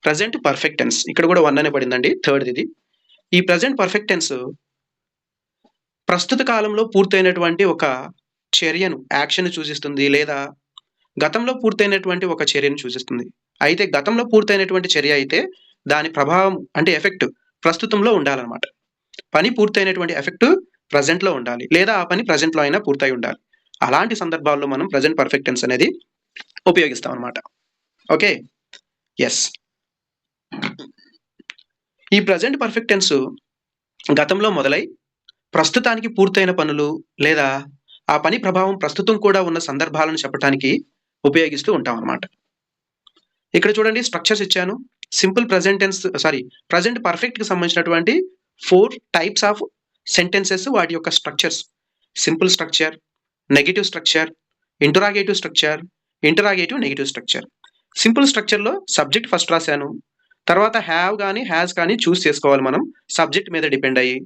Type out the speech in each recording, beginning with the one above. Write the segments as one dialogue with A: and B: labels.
A: Present perfect tense ఇక్కడ కూడా 1 అనే పడిందండి. థర్డ్‌ది ఇది. ఈ ప్రెజెంట్ పర్ఫెక్ట్ టెన్స్ ప్రస్తుత కాలంలో పూర్తయినటువంటి ఒక చర్యను, యాక్షన్‌ని సూచిస్తుంది. లేదా గతంలో పూర్తయినటువంటి ఒక చర్యను సూచిస్తుంది. అయితే గతంలో పూర్తయినటువంటి చర్య అయితే దాని ప్రభావం అంటే ఎఫెక్ట్ ప్రస్తుతంలో ఉండాలన్నమాట. పని పూర్తయినటువంటి ఎఫెక్ట్ ప్రెజెంట్‌లో ఉండాలి. లేదా ఆ పని ప్రెజెంట్‌లో అయినా పూర్తయి ఉండాలి. అలాంటి సందర్భాల్లో మనం ప్రెజెంట్ పర్ఫెక్ట్ టెన్స్ అనేది ఉపయోగిస్తాం అన్నమాట. ఓకే. యెస్. ఈ ప్రెజెంట్ పర్ఫెక్ట్ టెన్స్ గతంలో మొదలై ప్రస్తుతానికి పూర్తయిన పనులు లేదా ఆ పని ప్రభావం ప్రస్తుతం కూడా ఉన్న సందర్భాలను చెప్పటానికి ఉపయోగిస్తూ ఉంటామన్నమాట. ఇక్కడ చూడండి స్ట్రక్చర్స్ ఇచ్చాను. సింపుల్ ప్రెజెంట్ టెన్స్ ప్రెజెంట్ పర్ఫెక్ట్‌కి సంబంధించినటువంటి 4 టైప్స్ ఆఫ్ సెంటెన్సెస్ వాటి యొక్క structures. Simple structure, negative structure, interrogative structure, interrogative negative structure. Simple స్ట్రక్చర్‌లో సబ్జెక్ట్ ఫస్ట్ రాశాను. తర్వాత హ్యావ్ గాని, హాస్ గాని చూస్ చేసుకోవాలి మనం సబ్జెక్ట్ మీద డిపెండ్ అయ్యి.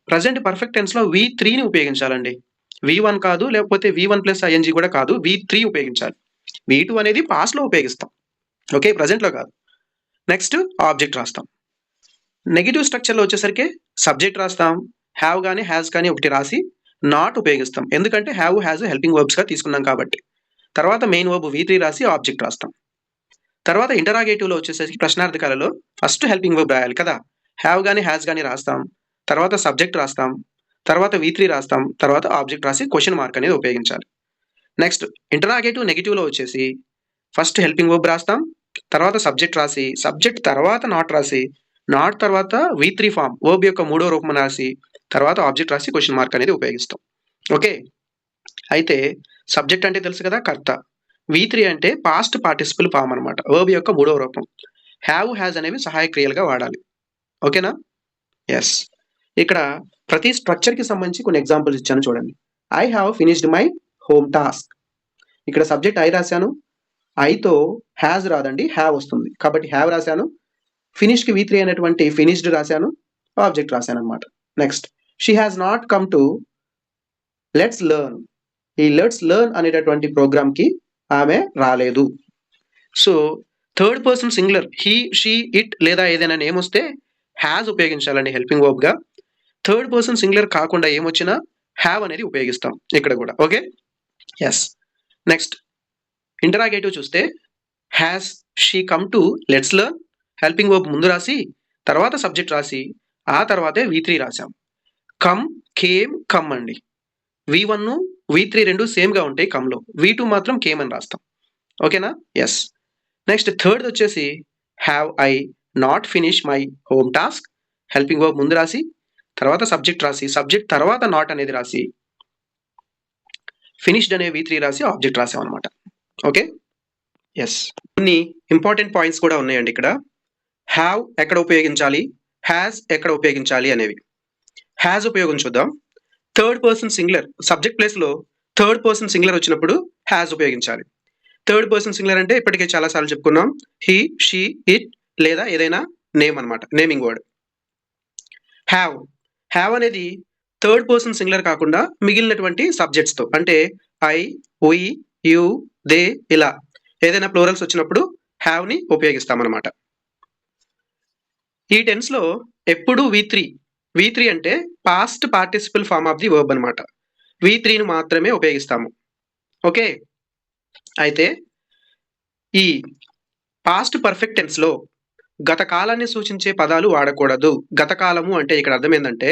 A: Present perfect టెన్స్‌లో V3ని ఉపయోగించాలండి. V1 కాదు, లేకపోతే V1+ing కూడా కాదు. V3 ఉపయోగించాలి. V2 అనేది పాస్ట్‌లో ఉపయోగిస్తాం. ఓకే. ప్రెజెంట్‌లో కాదు. నెక్స్ట్ ఆబ్జెక్ట్ రాస్తాం. నెగెటివ్ స్ట్రక్చర్‌లో వచ్చేసరికి సబ్జెక్ట్ రాస్తాం. హ్యావ్ గాని, హాస్ గాని ఒకటి రాసి నాట్ ఉపయోగిస్తాం. ఎందుకంటే హ్యావ్, హాస్ హెల్పింగ్ వర్బ్స్‌గా తీసుకున్నాం కాబట్టి. తర్వాత మెయిన్ వర్బ్ V3 రాసి ఆబ్జెక్ట్ రాస్తాం. తర్వాత ఇంటరాగేటివ్‌లో వచ్చేసరికి ప్రశ్నార్థకాలలో ఫస్ట్ హెల్పింగ్ వర్బ్ రాయాలి కదా! హ్యావ్ గాని, హాస్ గాని రాస్తాం. తర్వాత సబ్జెక్ట్ రాస్తాం. తర్వాత V3 రాస్తాం. తర్వాత ఆబ్జెక్ట్ రాసి క్వెషన్ మార్క్ అనేది ఉపయోగించాలి. నెక్స్ట్ ఇంటరాగేటివ్ నెగెటివ్‌లో వచ్చేసి ఫస్ట్ హెల్పింగ్ వర్బ్ రాస్తాం. తర్వాత సబ్జెక్ట్ రాసి, సబ్జెక్ట్ తర్వాత నాట్ రాసి, నాట్ తర్వాత V3 ఫార్మ్ వర్బ్ యొక్క మూడో రూపం రాసి, తర్వాత ఆబ్జెక్ట్ రాసి క్వెషన్ మార్క్ అనేది ఉపయోగిస్తాం. ఓకే. అయితే సబ్జెక్ట్ అంటే తెలుసు కదా! కర్త. V3 అంటే పాస్ట్ పార్టిసిపల్ ఫార్మ్ అన్నమాట. వర్బ్ యొక్క మూడవ రూపం. హ్యావ్, హాస్ అనేవి సహాయక క్రియలుగా వాడాలి. ఓకేనా? యెస్. ఇక్కడ ప్రతి స్ట్రక్చర్‌కి సంబంధించి కొన్ని ఎగ్జాంపుల్స్ ఇచ్చాను చూడండి. I have finished my home task. ఇక్కడ సబ్జెక్ట్ ఐ రాశాను. ఐతో హాస్ రాదండి. హ్యావ్ వస్తుంది. కాబట్టి హ్యావ్ రాశాను. ఫినిష్‌కి V3 అనేటువంటి ఫినిష్డ్ రాశాను. ఆబ్జెక్ట్ రాశానన్నమాట. Next she has not come to let's learn. ఈ లెట్స్ లెర్న్ అనేటటువంటి ప్రోగ్రామ్‌కి ఆమె రాలేదు. So third person singular he, she, it లేదా ఏదైనా నేమ్ వస్తే హ్యాస్ ఉపయోగించాలండి హెల్పింగ్ వర్బ్‌గా. థర్డ్ పర్సన్ సింగులర్ కాకుండా ఏమొచ్చినా హ్యావ్ అనేది ఉపయోగిస్తాం ఇక్కడ కూడా. ఓకే. యెస్. నెక్స్ట్ ఇంటరాగేటివ్ చూస్తే has she come to let's learn helping verb ముందు రాసి, తర్వాత సబ్జెక్ట్ రాసి, ఆ తర్వాతే V3 రాసాం. కమ్, కేమ్, కమ్ అండి. V1, V3 రెండు సేమ్‌గా ఉంటాయి కమ్‌లో. V2 మాత్రం కేమ్ అని రాస్తాం. ఓకేనా? యెస్. నెక్స్ట్ థర్డ్‌ది వచ్చేసి have I not finish my home task helping verb ముందు రాసి, తర్వాత సబ్జెక్ట్ రాసి, సబ్జెక్ట్ తర్వాత నాట్ అనేది రాసి, ఫినిష్డ్ అనే V3 రాసి ఆబ్జెక్ట్ రాసామన్నమాట. ఓకే. యెస్. కొన్ని ఇంపార్టెంట్ పాయింట్స్ కూడా ఉన్నాయండి ఇక్కడ. హ్యావ్ ఎక్కడ ఉపయోగించాలి, హ్యాస్ ఎక్కడ ఉపయోగించాలి అనేవి. హ్యాస్ ఉపయోగం చూద్దాం. థర్డ్ పర్సన్ సింగులర్ సబ్జెక్ట్ ప్లేస్‌లో థర్డ్ పర్సన్ సింగులర్ వచ్చినప్పుడు హ్యాస్ ఉపయోగించాలి. థర్డ్ పర్సన్ సింగులర్ అంటే ఇప్పటికే చాలా సార్లు చెప్పుకున్నాం. హీ, షీ, ఇట్ లేదా ఏదైనా నేమ్ అన్నమాట. Naming word. హ్యావ్ అనేది థర్డ్ పర్సన్ సింగులర్ కాకుండా మిగిలినటువంటి సబ్జెక్ట్స్‌తో అంటే ఐ, వి, యు, దే ఇలా ఏదైనా ప్లూరల్స్ వచ్చినప్పుడు హ్యావ్‌ని ఉపయోగిస్తామన్నమాట. ఈ టెన్స్‌లో ఎప్పుడు V3 అంటే past participle form of the verb అన్నమాట. V3ని మాత్రమే ఉపయోగిస్తాము. ఓకే. అయితే ఈ పాస్ట్ పర్ఫెక్ట్ టెన్స్‌లో గత కాలాన్ని సూచించే పదాలు వాడకూడదు. గత కాలము అంటే ఇక్కడ అర్థం ఏందంటే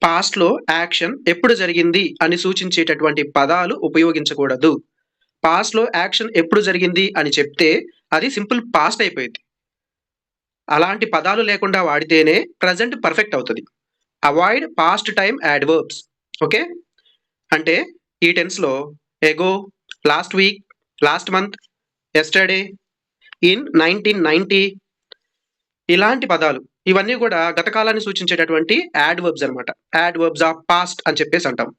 A: పాస్ట్‌లో యాక్షన్ ఎప్పుడు జరిగింది అని సూచించేటటువంటి పదాలు ఉపయోగించకూడదు. పాస్ట్‌లో యాక్షన్ ఎప్పుడు జరిగింది అని చెప్తే అది సింపుల్ పాస్ట్ అయిపోయిద్ది. అలాంటి పదాలు లేకుండా వాడితేనే ప్రెజెంట్ పర్ఫెక్ట్ అవుతది. Avoid past time adverbs. Okay. అంటే ఈ టెన్స్‌లో ago, last week, last month, yesterday, in 1990 ఇలాంటి పదాలు ఇవన్నీ కూడా గత కాలాన్ని సూచించేటటువంటి యాడ్వర్బ్స్ అన్నమాట. యాడ్వర్బ్స్ ఆఫ్ పాస్ట్ అని చెప్పేసి అంటాం.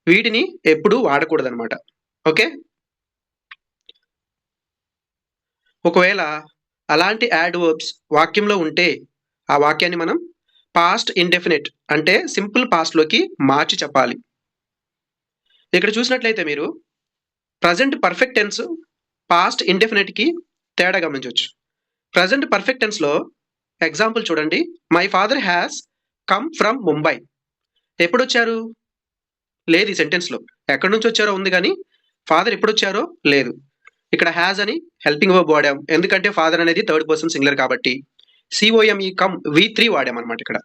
A: వీటిని ఎప్పుడూ వాడకూడదన్నమాట. ఓకే. ఒకవేళ అలాంటి యాడ్వర్బ్స్ వాక్యంలో ఉంటే ఆ వాక్యాన్ని మనం పాస్ట్ ఇండెఫినిట్ అంటే సింపుల్ పాస్ట్‌లోకి మార్చి చెప్పాలి. ఇక్కడ చూసినట్లయితే మీరు ప్రెజెంట్ పర్ఫెక్ట్ టెన్స్, పాస్ట్ ఇండెఫినిట్‌కి తేడా గమనించొచ్చు. ప్రెజెంట్ పర్ఫెక్ట్ టెన్స్‌లో ఎగ్జాంపుల్ చూడండి. My father has come from Mumbai. ఎప్పుడొచ్చారు? లేదు ఈ సెంటెన్స్‌లో. ఎక్కడి నుంచొచ్చారో ఉంది గానీ, ఫాదర్ ఎప్పుడొచ్చారో లేదు. ఇక్కడ హాస్ అని హెల్పింగ్ వర్బ్ వాడాం. ఎందుకంటే ఫాదర్ అనేది థర్డ్ పర్సన్ సింగులర్ కాబట్టి. సీఓఎంఈ కమ్ వి3 వాడామనమాట ఇక్కడ.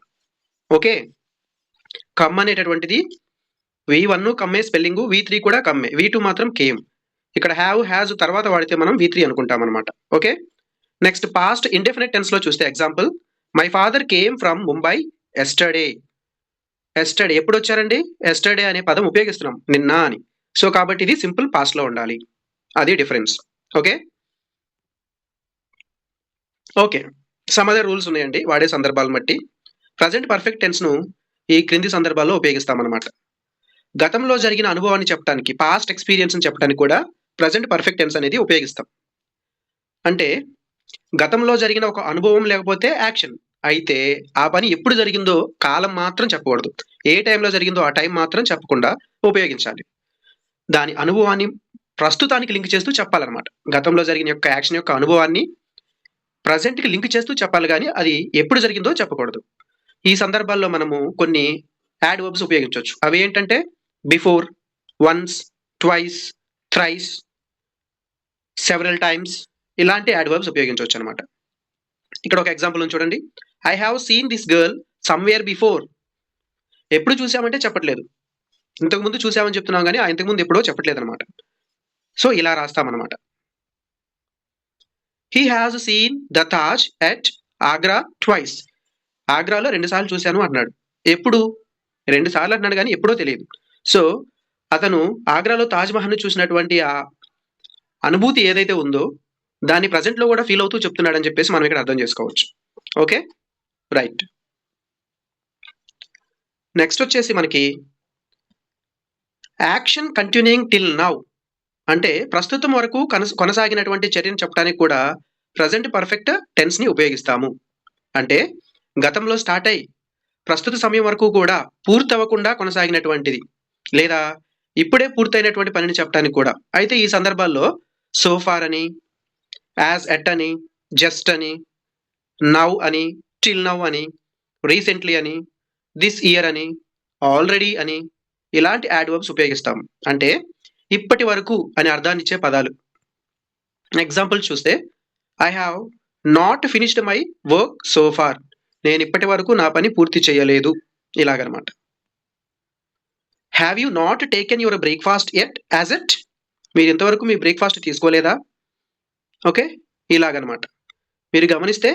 A: ఓకే. కమ్ అనేటటువంటిది వి1 కమ్మే స్పెల్లింగు, వి3 కూడా కమ్మే. వి2 మాత్రం కేమ్. ఇక్కడ హ్యావ్, హాజ్ తర్వాత వాడితే మనం వి3 అనుకుంటామనమాట. ఓకే. నెక్స్ట్ పాస్ట్ ఇండెఫినిట్ టెన్స్‌లో చూస్తే example my father came from Mumbai yesterday. Yesterday ఎప్పుడొచ్చారండి? యెస్టర్‌డే అనే పదం ఉపయోగిస్తున్నాం నిన్న అని. సో, కాబట్టి ఇది సింపుల్ పాస్ట్‌లో ఉండాలి. అది difference. Okay. Okay. Some other rules ఉన్నాయండి వాడే సందర్భాలను బట్టి. ప్రెజెంట్ పర్ఫెక్ట్ టెన్స్‌ను ఈ క్రింది సందర్భాల్లో ఉపయోగిస్తామనమాట. గతంలో జరిగిన అనుభవాన్ని చెప్పటానికి, పాస్ట్ ఎక్స్‌పీరియన్స్‌ని చెప్పడానికి కూడా ప్రెజెంట్ పర్ఫెక్ట్ టెన్స్ అనేది ఉపయోగిస్తాం. అంటే గతంలో జరిగిన ఒక అనుభవం లేకపోతే యాక్షన్. అయితే ఆ పని ఎప్పుడు జరిగిందో కాలం మాత్రం చెప్పకూడదు. ఏ టైంలో జరిగిందో ఆ టైం మాత్రం చెప్పకుండా ఉపయోగించాలి. దాని అనుభవాన్ని ప్రస్తుతానికి లింక్ చేస్తూ చెప్పాలనమాట. గతంలో జరిగిన యొక్క యాక్షన్ యొక్క అనుభవాన్ని ప్రెజెంట్‌కి లింక్ చేస్తూ చెప్పాలి గానీ, అది ఎప్పుడు జరిగిందో చెప్పకూడదు. ఈ సందర్భాల్లో మనము కొన్ని యాడ్ వర్బ్స్ ఉపయోగించొచ్చు. అవేంటంటే before, once, twice, thrice, several times ఇలాంటి యాడ్ వర్బ్స్ ఉపయోగించొచ్చనమాట. ఇక్కడ ఒక ఎగ్జాంపుల్ ఉంది చూడండి. I have seen this girl somewhere before. ఎప్పుడు చూసామంటే చెప్పట్లేదు. ఇంతకుముందు చూసామని చెప్తున్నాం గానీ, ఇంతకుముందు ఎప్పుడో చెప్పట్లేదనమాట. సో, ఇలా రాస్తామనమాట. He has seen the Taj at Agra twice. ఆగ్రాలో 2 సార్లు చూశాను అన్నాడు. ఎప్పుడు? 2 సార్లు అంటున్నాడు గానీ ఎప్పుడో తెలీదు. సో, అతను ఆగ్రాలో తాజ్ మహల్‌ని చూసినటువంటి ఆ అనుభూతి ఏదైతే ఉందో, దాన్ని ప్రెజెంట్‌లో గూడా ఫీల్ అవుతూ చెప్తున్నాడని చెప్పేసి మనం ఇక్కడ అర్థం చేసుకోవచ్చు. ఓకే. రైట్. నెక్స్ట్ వచ్చేసి మనకి యాక్షన్ కంటిన్యూయింగ్ టిల్ నౌ. అంటే ప్రస్తుతం వరకు కొనసాగినటువంటి చర్యను చెప్పడానికి కూడా ప్రెజెంట్ పర్ఫెక్ట్ టెన్స్‌ని ఉపయోగిస్తాము. అంటే గతంలో స్టార్ట్ అయ్యి ప్రస్తుత సమయం వరకు కూడా పూర్తవ్వకుండా కొనసాగినటువంటిది. లేదా ఇప్పుడే పూర్తయినటువంటి పనిని చెప్పడానికి కూడా. అయితే ఈ సందర్భాల్లో సో ఫార్ అని, యాస్ ఎట్ అని, జస్ట్ అని, నౌ అని, టిల్ నౌ అని, రీసెంట్లీ అని, దిస్ ఇయర్ అని, ఆల్రెడీ అని ఇలాంటి యాడ్ వర్బ్స్ ఉపయోగిస్తాం. అంటే ఇప్పటి వరకు అని అర్థాన్నిచ్చే పదాలు. ఎగ్జాంపుల్ చూస్తే I have not finished my work so far. నేను ఇప్పటి వరకు నా పని పూర్తి చేయలేదు. ఇలాగనమాట. Have you not taken your breakfast yet as yet. మీరు ఇంతవరకు మీ బ్రేక్‌ఫాస్ట్ తీసుకోలేదా? ఓకే. ఇలాగనమాట. మీరు గమనిస్తే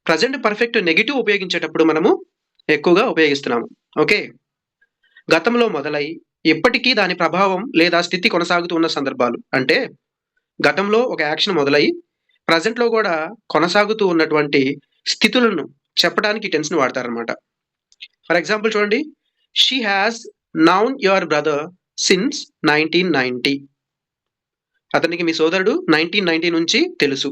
A: ప్రెజెంట్ పర్ఫెక్ట్ నెగెటివ్ ఉపయోగించేటప్పుడు మనము ఎక్కువగా ఉపయోగిస్తున్నాము. ఓకే. గతంలో మొదలై ఇప్పటికీ దాని ప్రభావం లేదా స్థితి కొనసాగుతూ ఉన్న సందర్భాలు. అంటే గతంలో ఒక యాక్షన్ మొదలై ప్రెజెంట్‌లో గూడా కొనసాగుతూ ఉన్నటువంటి స్థితులను చెప్పడానికి ఈ టెన్స్‌ని వాడతారనమాట. ఫర్ ఎగ్జాంపుల్ చూడండి. She has noun your brother since 1990. అతనికి మీ సోదరుడు 1990 నుంచి తెలుసు.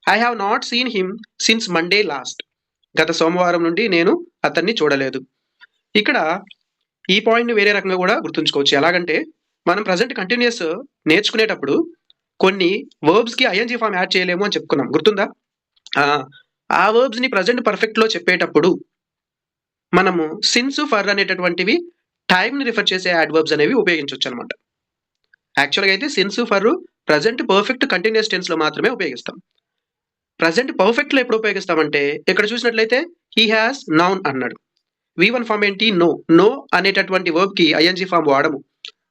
A: I have not seen him since Monday last. గత సోమవారం నుండి నేను అతన్ని చూడలేదు. ఇక్కడ ఈ పాయింట్‌ని వేరే రకంగా గూడా గుర్తుంచుకోవచ్చు. ఎలాగంటే మనం ప్రెజెంట్ కంటిన్యూయస్ నేర్చుకునేటప్పుడు కొన్ని వర్బ్స్‌కి ఐఎన్‌జీ ఫార్మ్ యాడ్ చేయలేము అని చెప్పుకున్నాం. గుర్తుందా? ఆ వర్బ్స్‌ని ప్రెజెంట్ పర్ఫెక్ట్‌లో చెప్పేటప్పుడు మనము సిన్స్, ఫర్ అనేటటువంటివి టైమ్‌ని రిఫర్ చేసే యాడ్ వర్బ్స్ అనేవి ఉపయోగించొచ్చనమాట. యాక్చువల్‌గా అయితే since, for present perfect continuous టెన్స్‌లో మాత్రమే ఉపయోగిస్తాం. ప్రెజెంట్ పర్ఫెక్ట్‌లో ఎప్పుడు ఉపయోగిస్తామంటే ఇక్కడ చూసినట్లయితే హి హాస్ నౌన్ అన్నాడు. వి1 ఫార్మ్ ఏంటి? నో. నో అనేటటువంటి వర్బ్‌కి ఐఎన్‌జీ ఫార్మ్ వాడము.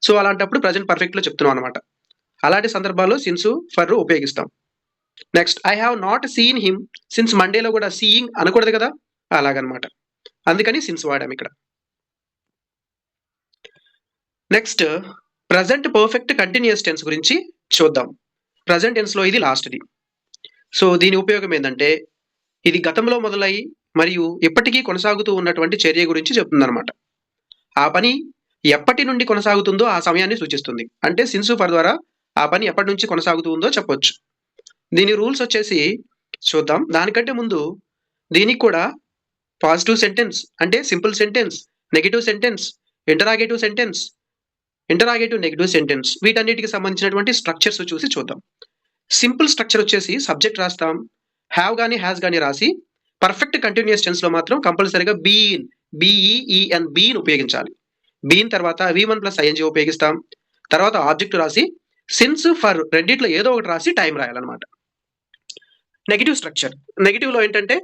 A: సో, అలాంటప్పుడు ప్రెజెంట్ పర్ఫెక్ట్‌లో చెప్తున్నాం అనమాట. అలాంటి సందర్భాల్లో సిన్స్, ఫర్ ఉపయోగిస్తాం. Next I have not seen him since మండేలో గూడా సీయింగ్ అనకూడదు కదా! అలాగనమాట. అందుకని సిన్స్ వాడాం ఇక్కడ. Next present perfect continuous tense గురించి చూద్దాం. ప్రెజెంట్ టెన్స్‌లో ఇది లాస్ట్‌ది. సో, దీని ఉపయోగం ఏందంటే ఇది గతంలో మొదలై మరియు ఇప్పటికీ కొనసాగుతూ ఉన్నటువంటి చర్య గురించి చెప్తుందనమాట. ఆ పని ఎప్పటి నుండి కొనసాగుతుందో ఆ సమయాన్ని సూచిస్తుంది. అంటే సిన్స్, ఫర్ ద్వారా ఆ పని ఎప్పటి నుంచి కొనసాగుతూ ఉందో చెప్పొచ్చు. దీని రూల్స్ వచ్చేసి చూద్దాం. దానికంటే ముందు దీనికి కూడా పాజిటివ్ సెంటెన్స్ అంటే simple sentence, negative sentence, interrogative sentence, interrogative negative sentence వీటన్నిటికి సంబంధించినటువంటి స్ట్రక్చర్స్ చూద్దాం. సింపుల్ స్ట్రక్చర్ వచ్చేసి సబ్జెక్ట్ రాస్తాం, హ్యావ్ గానీ హ్యాస్ గానీ రాసి పర్ఫెక్ట్ కంటిన్యూస్ టెన్స్ లో మాత్రం కంపల్సరీగా బీన్ బిఈఈఎన్ బీన్ ఉపయోగించాలి. బీన్ తర్వాత V1 ప్లస్ ఐఎన్జీ ఉపయోగిస్తాం. తర్వాత ఆబ్జెక్ట్ రాసి సిన్స్ ఫర్ రెండిట్లో ఏదో ఒకటి రాసి టైం రాయాలన్నమాట. Negative structure. నెగిటివ్ లో ఏంటంటే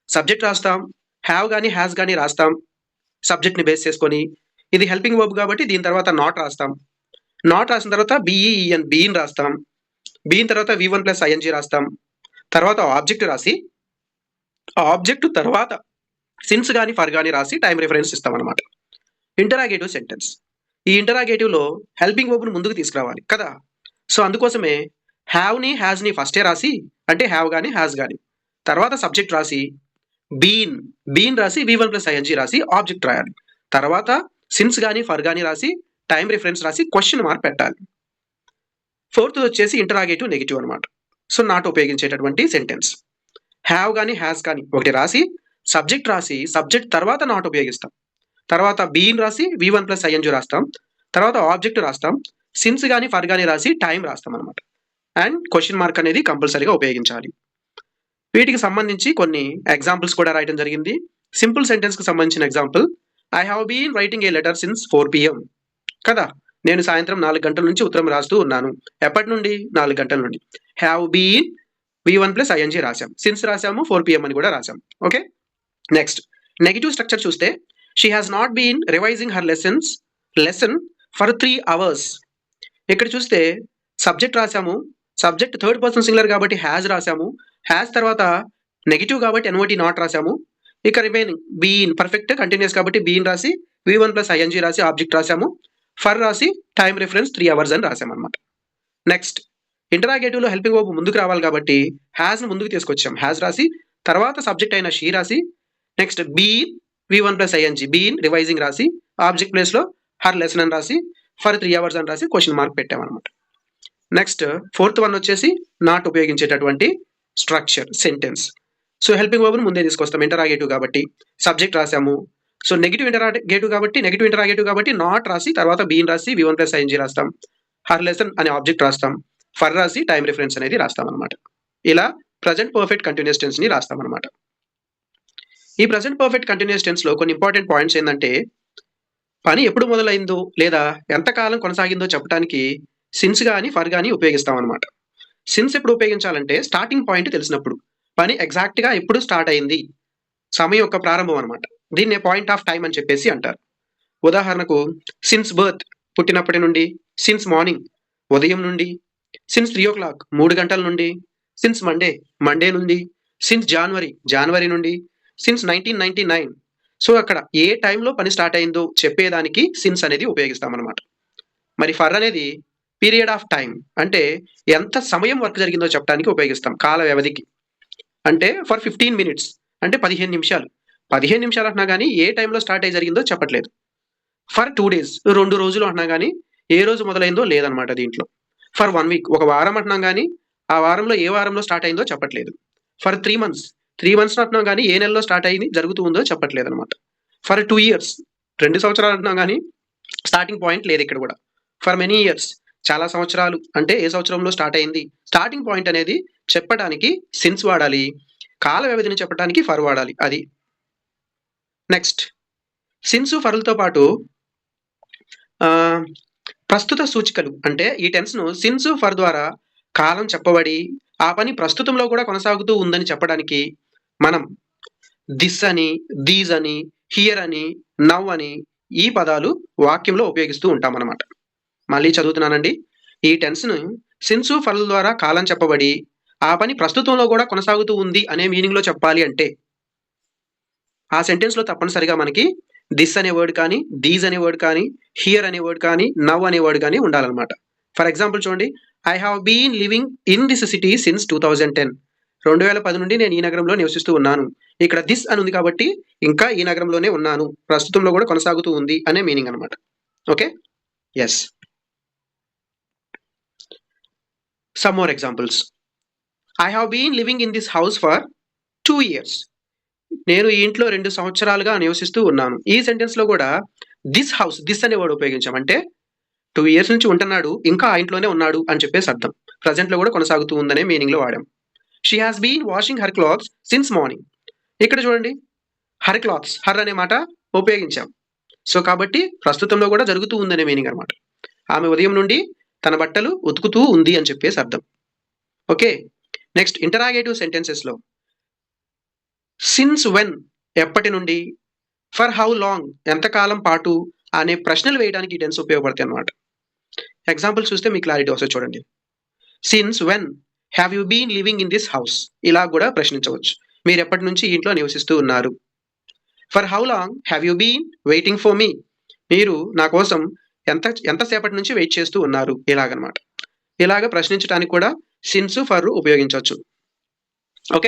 A: సబ్జెక్ట్ రాస్తాం, హ్యావ్ గానీ హ్యాస్ గానీ రాస్తాం సబ్జెక్ట్ ని బేస్ చేసుకొని. ఇది హెల్పింగ్ వర్బ్ కాబట్టి దీని తర్వాత నాట్ రాస్తాం. నాట్ రాసిన తర్వాత బిఈఈఎన్ బీన్ రాస్తాం. బీన్ తర్వాత V1 ప్లస్ ఐఎన్జీ రాస్తాం. తర్వాత ఆబ్జెక్ట్ రాసి ఆ ఆబ్జెక్ట్ తర్వాత సిన్స్ గానీ ఫర్ గానీ రాసి టైం రిఫరెన్స్ ఇస్తాం అనమాట. Interrogative sentence. ఈ ఇంటరాగేటివ్ లో హెల్పింగ్ వర్బ్ ను ముందుకు తీసుకురావాలి కదా. సో అందుకోసమే హ్యావ్ ని హ్యాస్ ని ఫస్టే రాసి, అంటే హ్యావ్ గానీ హ్యాస్ గానీ, తర్వాత సబ్జెక్ట్ రాసి బీన్ రాసి V1 ప్లస్ ఐఎన్జీ రాసి ఆబ్జెక్ట్ రాయాలి. తర్వాత సిన్స్ గానీ ఫర్ గానీ రాసి టైం రిఫరెన్స్ రాసి క్వశ్చన్ మార్క్ పెట్టాలి. ఫోర్త్ వచ్చేసి ఇంటరాగేటివ్ నెగిటివ్ అనమాట. సో నాట్ ఉపయోగించేటటువంటి సెంటెన్స్. హ్యావ్ గానీ హ్యాస్ గానీ ఒకటి రాసి సబ్జెక్ట్ రాసి సబ్జెక్ట్ తర్వాత నాట్ ఉపయోగిస్తాం. తర్వాత బీన్ రాసి V1 ప్లస్ ఐఎన్జీ రాస్తాం. తర్వాత ఆబ్జెక్ట్ రాస్తాం. సిన్స్ గానీ ఫర్ గానీ రాసి టైం రాస్తాం అనమాట. అండ్ క్వశ్చన్ మార్క్ అనేది కంపల్సరీగా ఉపయోగించాలి. వీటికి సంబంధించి కొన్ని ఎగ్జాంపుల్స్ కూడా రాయడం జరిగింది. సింపుల్ సెంటెన్స్ కి సంబంధించిన example, I have been writing a letter since 4 PM కదా. నేను సాయంత్రం 4 గంటల నుంచి ఉత్తరం రాస్తూ ఉన్నాను. ఎప్పటి నుండి? 4 గంటల నుండి. Have been V1 plus ING రాసాం, సిన్స్ రాసాము, 4 PM అని కూడా రాసాం. ఓకే. నెక్స్ట్ నెగిటివ్ స్ట్రక్చర్ చూస్తే, she has not been revising her lesson for 3 hours. ఇక్కడ చూస్తే సబ్జెక్ట్ రాసాము, సబ్జెక్ట్ థర్డ్ పర్సన్ సింగులర్ కాబట్టి హ్యాజ్ రాసాము, హ్యాజ్ తర్వాత నెగిటివ్ కాబట్టి ఎన్ఓటి నాట్ రాసాము. ఇక రిమైనింగ్ బీన్ పర్ఫెక్ట్ కంటిన్యూస్ కాబట్టి బీన్ రాసి V1 ప్లస్ ఐఎన్జీ రాసి ఆబ్జెక్ట్ రాసాము, ఫర్ రాసి టైం రిఫరెన్స్ 3 hours అని రాసాము అనమాట. నెక్స్ట్ ఇంటరాగేటివ్ లో హెల్పింగ్ వర్బ్ ముందుకు రావాలి కాబట్టి హ్యాజ్ ను ముందుకు తీసుకొచ్చాం. హ్యాజ్ రాసి తర్వాత సబ్జెక్ట్ అయిన షీ రాసి next been V1 plus ING been revising రాసి ఆబ్జెక్ట్ ప్లేస్ లో హర్ లెసన్ అని రాసి ఫర్ 3 hours అని రాసి క్వశ్చన్ మార్క్ పెట్టామన్నమాట. నెక్స్ట్ ఫోర్త్ వన్ వచ్చేసి నాట్ ఉపయోగించేటటువంటి structure sentence. So helping verb ను ముందే తీసుకొస్తాం ఇంటరాగేటివ్ కాబట్టి. సబ్జెక్ట్ రాసాము, సో నెగిటివ్ ఇంటరాగేటివ్ కాబట్టి నాట్ రాసి తర్వాత బీన్ రాసి V1 ప్లస్ ఐఎన్జీ రాస్తాం, హర్ లెసన్ అనే ఆబ్జెక్ట్ రాస్తాం, ఫర్ రాసి టైం రిఫరెన్స్ అనేది రాస్తాం అనమాట. ఇలా ప్రజెంట్ పర్ఫెక్ట్ కంటిన్యూస్ టెన్స్ ని రాస్తాం అనమాట. ఈ ప్రజెంట్ పర్ఫెక్ట్ కంటిన్యూస్ టెన్స్ లో కొన్ని ఇంపార్టెంట్ పాయింట్స్ ఏంటంటే, పని ఎప్పుడు మొదలైందో లేదా ఎంతకాలం కొనసాగిందో చెప్పడానికి సిన్స్ గానీ ఫర్ గానీ ఉపయోగిస్తాం అనమాట. సిన్స్ ఎప్పుడు ఉపయోగించాలంటే స్టార్టింగ్ పాయింట్ తెలిసినప్పుడు, పని ఎగ్జాక్ట్ గా ఎప్పుడు స్టార్ట్ అయింది, సమయం యొక్క ప్రారంభం అనమాట. దీన్నే పాయింట్ ఆఫ్ టైం అని చెప్పేసి అంటారు. ఉదాహరణకు సిన్స్ బర్త్ పుట్టినప్పటి నుండి, సిన్స్ మార్నింగ్ ఉదయం నుండి, సిన్స్ 3 o'clock 3 గంటల నుండి, సిన్స్ మండే నుండి, సిన్స్ జనవరి నుండి, సిన్స్ 1999. సో అక్కడ ఏ టైంలో పని స్టార్ట్ అయిందో చెప్పేదానికి సిన్స్ అనేది ఉపయోగిస్తాం అనమాట. మరి ఫర్ అనేది పీరియడ్ ఆఫ్ టైం, అంటే ఎంత సమయం వర్క్ జరిగిందో చెప్పడానికి ఉపయోగిస్తాం, కాల వ్యవధికి. అంటే ఫర్ 15 minutes అంటే 15 నిమిషాలు. 15 నిమిషాలు అంటున్నా కానీ ఏ టైంలో స్టార్ట్ అయ్యి జరిగిందో చెప్పట్లేదు. ఫర్ 2 days 2 రోజులు అంటున్నా కానీ ఏ రోజు మొదలైందో లేదనమాట దీంట్లో. ఫర్ 1 week ఒక వారం అంటున్నాం కానీ ఆ వారంలో ఏ వారంలో స్టార్ట్ అయిందో చెప్పట్లేదు. ఫర్ 3 months 3 months అంటున్నాం కానీ ఏ నెలలో స్టార్ట్ అయింది జరుగుతూ ఉందో చెప్పట్లేదు అనమాట. ఫర్ 2 years 2 సంవత్సరాలు అంటున్నాం కానీ స్టార్టింగ్ పాయింట్ లేదు ఇక్కడ కూడా. ఫర్ మెనీ ఇయర్స్ చాలా సంవత్సరాలు అంటే ఏ సంవత్సరంలో స్టార్ట్ అయింది, స్టార్టింగ్ పాయింట్ అనేది చెప్పడానికి సిన్స్ వాడాలి, కాల వ్యవధిని చెప్పడానికి ఫర్ వాడాలి. అది నెక్స్ట్ సిన్స్ ఫర్లతో పాటు ప్రస్తుత సూచికలు, అంటే ఈ టెన్స్ ను సిన్స్ ఫర్ ద్వారా కాలం చెప్పబడి ఆ పని ప్రస్తుతంలో కూడా కొనసాగుతూ ఉందని చెప్పడానికి మనం దిస్ అని, దీస్ అని, హియర్ అని, నవ్ అని ఈ పదాలు వాక్యంలో ఉపయోగిస్తూ ఉంటాం అన్నమాట. మళ్ళీ చదువుతున్నానండి. ఈ టెన్స్ ను సిన్స్ ఫర్ల ద్వారా కాలం చెప్పబడి ఆ పని ప్రస్తుతంలో కూడా కొనసాగుతూ ఉంది అనే మీనింగ్ లో చెప్పాలి అంటే ఆ సెంటెన్స్ లో తప్పనిసరిగా మనకి దిస్ అనే వర్డ్ కానీ, దీస్ అనే వర్డ్ కానీ, హియర్ అనే వర్డ్ కానీ, నవ్ అనే వర్డ్ కానీ ఉండాలన్నమాట. ఫర్ ఎగ్జాంపుల్ చూడండి, I have been living in this city since 2010. 2010 నుండి నేను ఈ నగరంలో నివసిస్తూ ఉన్నాను. ఇక్కడ దిస్ అని ఉంది కాబట్టి ఇంకా ఈ నగరంలోనే ఉన్నాను, ప్రస్తుతంలో కూడా కొనసాగుతూ ఉంది అనే మీనింగ్ అనమాట. Okay, yes. Some more examples. I have been living in this house for 2 years. నేను ఈ ఇంట్లో 2 సంవత్సరాలుగా నివసిస్తూ ఉన్నాను. ఈ సెంటెన్స్ లో కూడా దిస్ హౌస్, దిస్ అనే వర్డ్ ఉపయోగించాం. అంటే 2 years నుంచి ఉంటున్నాడు, ఇంకా ఆ ఇంట్లోనే ఉన్నాడు అని చెప్పేసి అర్థం. ప్రజెంట్ లో కూడా కొనసాగుతూ ఉందనే మీనింగ్ లో వాడాం. She has been washing her clothes since morning. ఇక్కడ చూడండి, హర్ క్లాత్స్, హర్ అనే మాట ఉపయోగించాం. సో కాబట్టి ప్రస్తుతంలో కూడా జరుగుతూ ఉందనే మీనింగ్ అనమాట. ఆమె ఉదయం నుండి తన బట్టలు ఉతుకుతూ ఉంది అని చెప్పేసి అర్థం. ఓకే, నెక్స్ట్ ఇంటరాగేటివ్ సెంటెన్సెస్లో సిన్స్ వెన్ ఎప్పటి నుండి, ఫర్ హౌ లాంగ్ ఎంతకాలం పాటు అనే ప్రశ్నలు వేయడానికి ఈ టెన్స్ ఉపయోగపడతాయి అనమాట. ఎగ్జాంపుల్ చూస్తే మీకు క్లారిటీ వస్తుంది చూడండి. Since when have you been living in this house, ఇలా కూడా ప్రశ్నించవచ్చు. మీరు ఎప్పటి నుంచి ఇంట్లో నివసిస్తూ ఉన్నారు. For how long have you been waiting for me, మీరు నా కోసం ఎంతసేపటి నుంచి వెయిట్ చేస్తూ ఉన్నారు, ఇలాగనమాట. ఇలాగ ప్రశ్నించడానికి కూడా సిన్స్ ఫర్ ఉపయోగించవచ్చు. ఓకే.